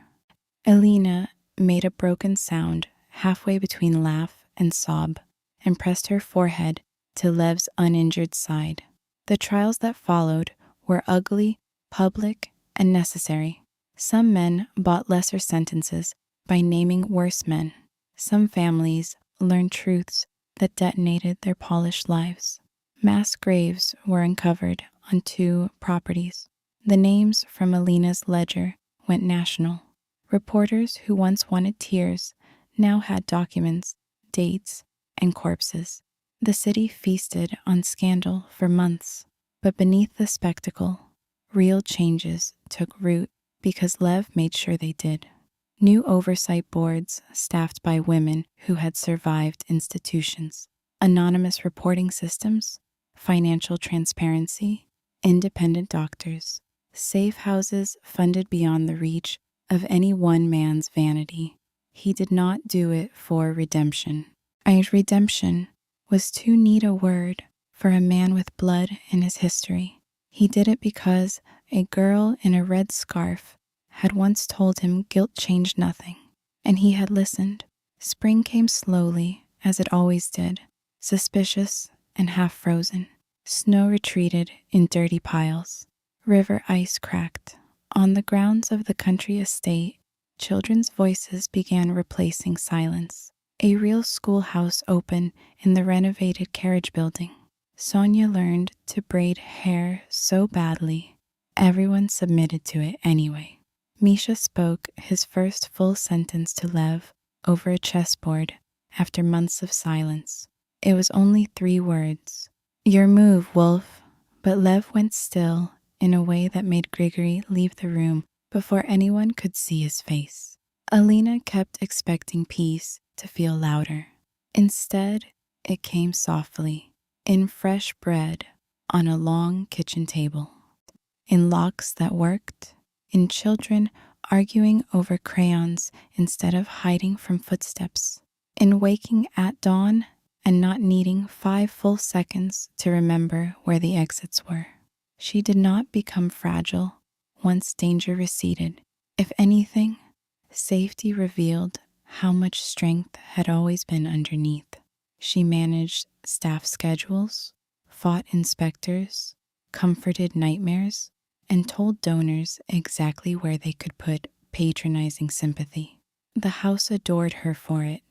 Alina made a broken sound halfway between laugh and sob and pressed her forehead to Lev's uninjured side. The trials that followed were ugly, public, and necessary. Some men bought lesser sentences by naming worse men. Some families learned truths that detonated their polished lives. Mass graves were uncovered on 2 properties. The names from Alina's ledger went national. Reporters who once wanted tears now had documents, dates, and corpses. The city feasted on scandal for months, but beneath the spectacle, real changes took root because Lev made sure they did. New oversight boards staffed by women who had survived institutions, anonymous reporting systems, financial transparency, independent doctors, safe houses funded beyond the reach of any one man's vanity. He did not do it for redemption. Redemption was too neat a word for a man with blood in his history. He did it because a girl in a red scarf had once told him guilt changed nothing, and he had listened. Spring came slowly, as it always did, suspicious and half-frozen. Snow retreated in dirty piles. River ice cracked. On the grounds of the country estate, children's voices began replacing silence. A real schoolhouse opened in the renovated carriage building. Sonia learned to braid hair so badly, everyone submitted to it anyway. Misha spoke his first full sentence to Lev over a chessboard after months of silence. It was only 3 words. Your move, Wolf. But Lev went still in a way that made Grigory leave the room before anyone could see his face. Alina kept expecting peace to feel louder. Instead, it came softly, in fresh bread on a long kitchen table, in locks that worked, in children arguing over crayons instead of hiding from footsteps, in waking at dawn and not needing 5 full seconds to remember where the exits were. She did not become fragile once danger receded. If anything, safety revealed how much strength had always been underneath. She managed staff schedules, fought inspectors, comforted nightmares, and told donors exactly where they could put patronizing sympathy. The house adored her for it.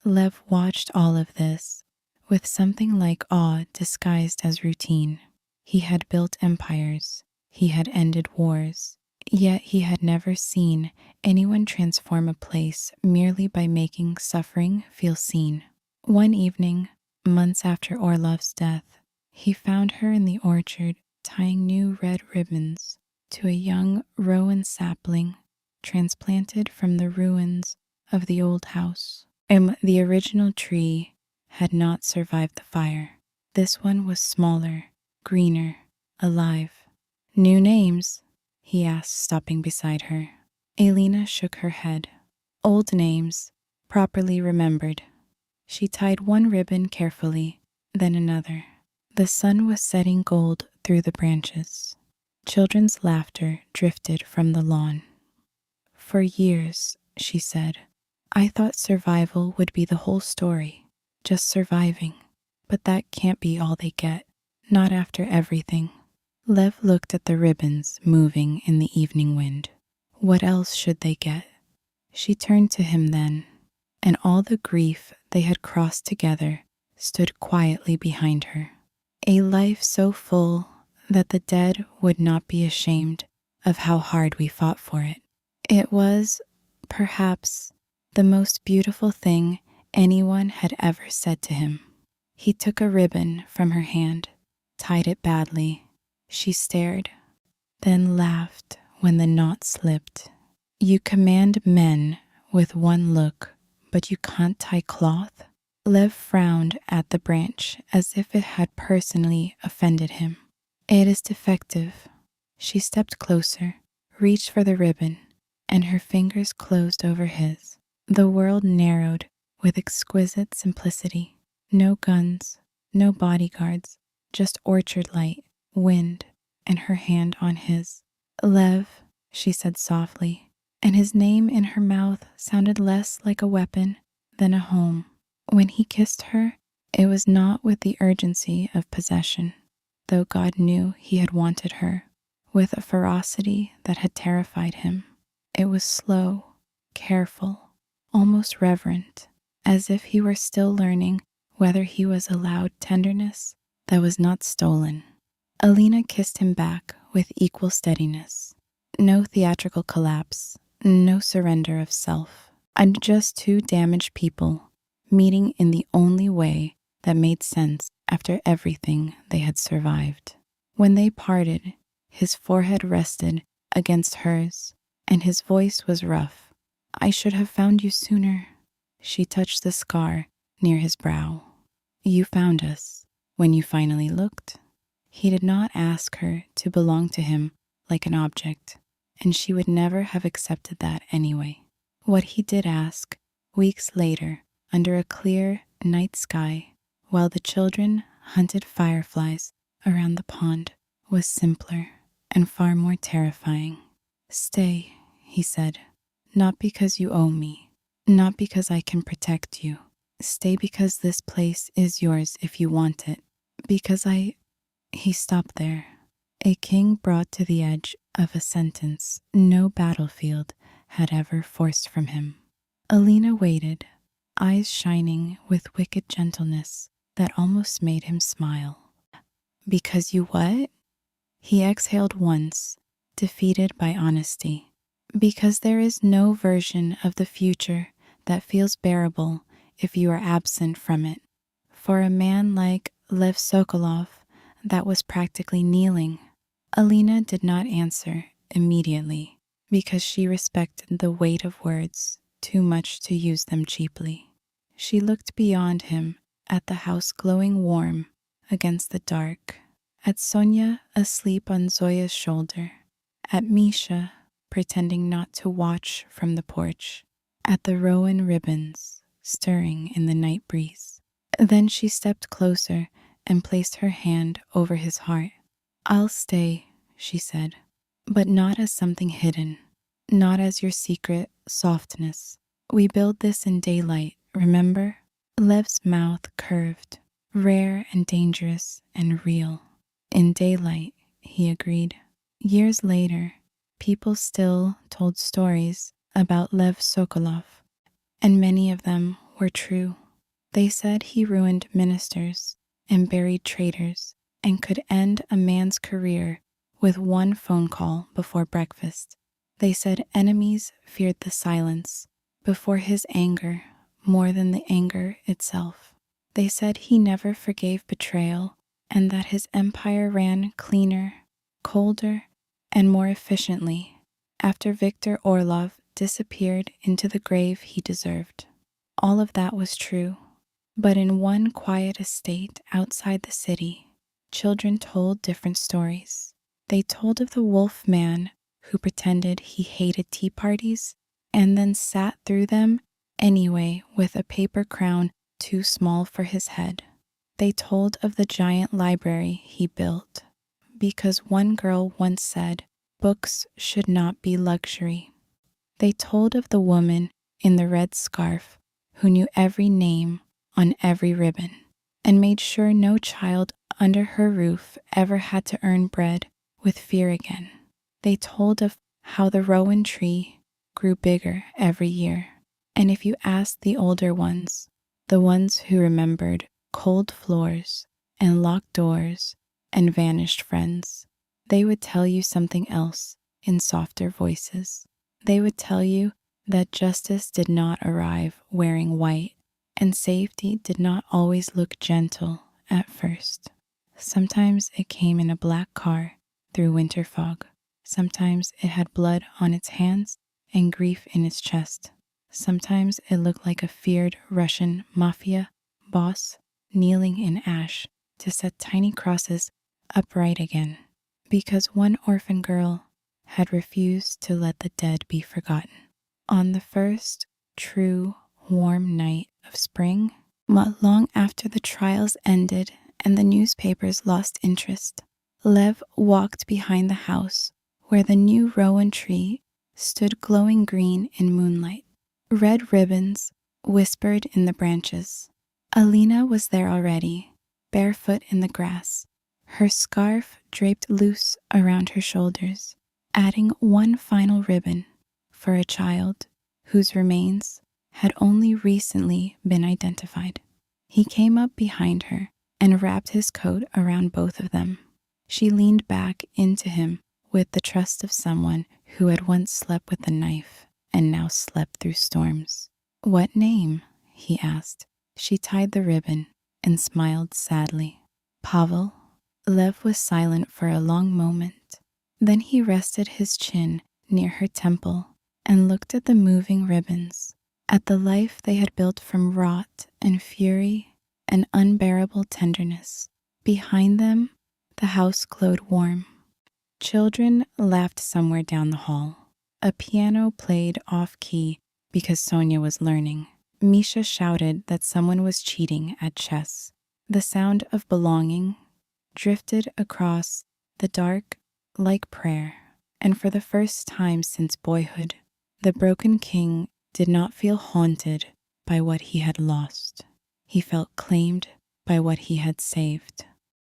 Lev watched all of this with something like awe disguised as routine. He had built empires, he had ended wars, yet he had never seen anyone transform a place merely by making suffering feel seen. One evening, months after Orlov's death, he found her in the orchard tying new red ribbons to a young rowan sapling transplanted from the ruins of the old house. And the original tree had not survived the fire. This one was smaller, greener, alive. New names? He asked, stopping beside her. Alina shook her head. Old names, properly remembered. She tied one ribbon carefully, then another. The sun was setting gold through the branches. Children's laughter drifted from the lawn. For years, she said, I thought survival would be the whole story, just surviving. But that can't be all they get, not after everything. Lev looked at the ribbons moving in the evening wind. What else should they get? She turned to him then, and all the grief they had crossed together stood quietly behind her. A life so full that the dead would not be ashamed of how hard we fought for it. It was, perhaps, the most beautiful thing anyone had ever said to him. He took a ribbon from her hand, tied it badly. She stared, then laughed when the knot slipped. You command men with one look, but you can't tie cloth? Lev frowned at the branch as if it had personally offended him. It is defective. She stepped closer, reached for the ribbon, and her fingers closed over his. The world narrowed with exquisite simplicity. No guns, no bodyguards, just orchard light, wind, and her hand on his. Lev, she said softly, and his name in her mouth sounded less like a weapon than a home. When he kissed her, it was not with the urgency of possession, though God knew he had wanted her, with a ferocity that had terrified him. It was slow, careful, almost reverent, as if he were still learning whether he was allowed tenderness that was not stolen. Alina kissed him back with equal steadiness. No theatrical collapse, no surrender of self, and just two damaged people meeting in the only way that made sense after everything they had survived. When they parted, his forehead rested against hers, and his voice was rough. I should have found you sooner. She touched the scar near his brow. You found us when you finally looked. He did not ask her to belong to him like an object, and she would never have accepted that anyway. What he did ask, weeks later, under a clear night sky, while the children hunted fireflies around the pond, was simpler and far more terrifying. Stay, he said, not because you owe me, not because I can protect you. Stay because this place is yours if you want it. Because He stopped there, a king brought to the edge of a sentence no battlefield had ever forced from him. Alina waited, eyes shining with wicked gentleness that almost made him smile. Because you what? He exhaled once, defeated by honesty. Because there is no version of the future that feels bearable if you are absent from it. For a man like Lev Sokolov, that was practically kneeling. Alina did not answer immediately because she respected the weight of words too much to use them cheaply. She looked beyond him at the house glowing warm against the dark, at Sonia asleep on Zoya's shoulder, at Misha pretending not to watch from the porch, at the rowan ribbons stirring in the night breeze. Then she stepped closer and placed her hand over his heart. I'll stay, she said, but not as something hidden, not as your secret softness. We build this in daylight, remember? Lev's mouth curved, rare and dangerous and real. In daylight, he agreed. Years later, people still told stories about Lev Sokolov, and many of them were true. They said he ruined ministers and buried traitors and could end a man's career with one phone call before breakfast. They said enemies feared the silence before his anger more than the anger itself. They said he never forgave betrayal and that his empire ran cleaner, colder, and more efficiently after Viktor Orlov disappeared into the grave he deserved. All of that was true, but in one quiet estate outside the city, children told different stories. They told of the wolf man who pretended he hated tea parties and then sat through them anyway with a paper crown too small for his head. They told of the giant library he built because one girl once said books should not be luxury. They told of the woman in the red scarf who knew every name on every ribbon and made sure no child under her roof ever had to earn bread with fear again. They told of how the rowan tree grew bigger every year, and if you asked the older ones, the ones who remembered cold floors and locked doors and vanished friends, they would tell you something else in softer voices. They would tell you that justice did not arrive wearing white, and safety did not always look gentle at first. Sometimes it came in a black car through winter fog. Sometimes it had blood on its hands and grief in its chest. Sometimes it looked like a feared Russian mafia boss kneeling in ash to set tiny crosses upright again, because one orphan girl had refused to let the dead be forgotten. On the first true warm night of spring, not long after the trials ended and the newspapers lost interest, Lev walked behind the house where the new rowan tree stood glowing green in moonlight. Red ribbons whispered in the branches. Alina was there already, barefoot in the grass, her scarf draped loose around her shoulders, adding one final ribbon for a child whose remains had only recently been identified. He came up behind her and wrapped his coat around both of them. She leaned back into him with the trust of someone who had once slept with a knife and now slept through storms. "What name?" he asked. She tied the ribbon and smiled sadly. "Pavel." Lev was silent for a long moment. Then he rested his chin near her temple and looked at the moving ribbons, at the life they had built from rot and fury and unbearable tenderness. Behind them, the house glowed warm. Children laughed somewhere down the hall. A piano played off-key because Sonia was learning. Misha shouted that someone was cheating at chess. The sound of belonging drifted across the dark like prayer, and for the first time since boyhood, the broken king did not feel haunted by what he had lost. He felt claimed by what he had saved.